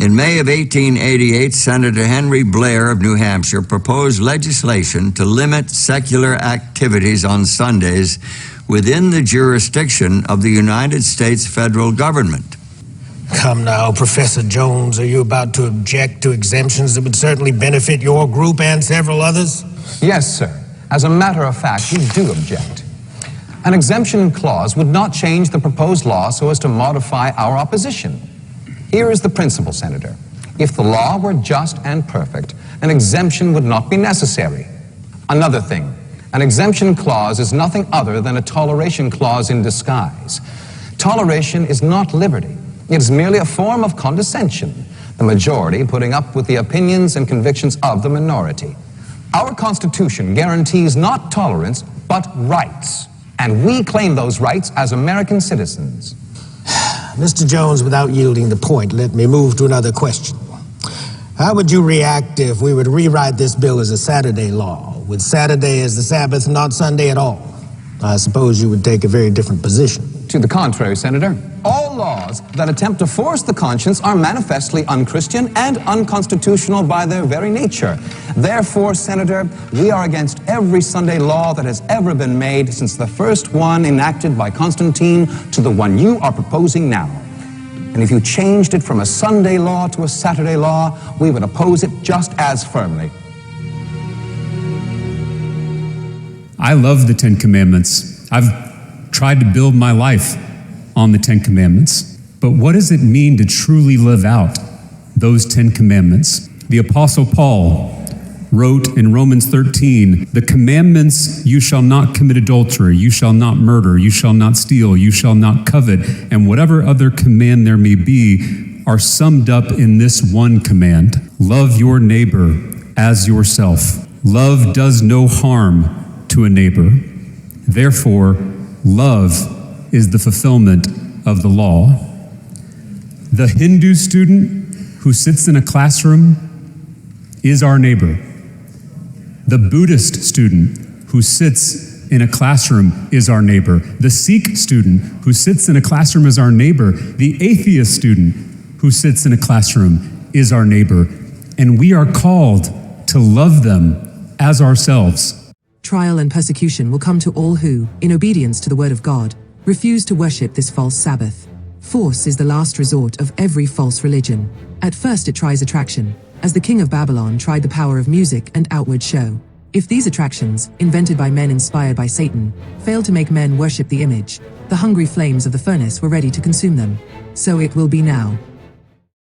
In May of 1888, Senator Henry Blair of New Hampshire proposed legislation to limit secular activities on Sundays within the jurisdiction of the United States federal government. Come now, Professor Jones, are you about to object to exemptions that would certainly benefit your group and several others? Yes, sir. As a matter of fact, we do object. An exemption clause would not change the proposed law so as to modify our opposition. Here is the principle, Senator. If the law were just and perfect, an exemption would not be necessary. Another thing, an exemption clause is nothing other than a toleration clause in disguise. Toleration is not liberty. It is merely a form of condescension, the majority putting up with the opinions and convictions of the minority. Our Constitution guarantees not tolerance, but rights, and we claim those rights as American citizens. Mr. Jones, without yielding the point, let me move to another question. How would you react if we were to rewrite this bill as a Saturday law, with Saturday as the Sabbath, not Sunday at all? I suppose you would take a very different position. To the contrary, Senator. All laws that attempt to force the conscience are manifestly unchristian and unconstitutional by their very nature. Therefore, Senator, we are against every Sunday law that has ever been made since the first one enacted by Constantine to the one you are proposing now. And if you changed it from a Sunday law to a Saturday law, we would oppose it just as firmly. I love the Ten Commandments. I've tried to build my life on the Ten Commandments. But what does it mean to truly live out those 10 commandments? The Apostle Paul wrote in Romans 13, the commandments, you shall not commit adultery, you shall not murder, you shall not steal, you shall not covet, and whatever other command there may be are summed up in this one command. Love your neighbor as yourself. Love does no harm to a neighbor. Therefore, love is the fulfillment of the law. The Hindu student who sits in a classroom is our neighbor. The Buddhist student who sits in a classroom is our neighbor. The Sikh student who sits in a classroom is our neighbor. The atheist student who sits in a classroom is our neighbor. And we are called to love them as ourselves. Trial and persecution will come to all who, in obedience to the word of God, refuse to worship this false Sabbath. Force is the last resort of every false religion. At first it tries attraction, as the king of Babylon tried the power of music and outward show. If these attractions, invented by men inspired by Satan, failed to make men worship the image, the hungry flames of the furnace were ready to consume them. So it will be now.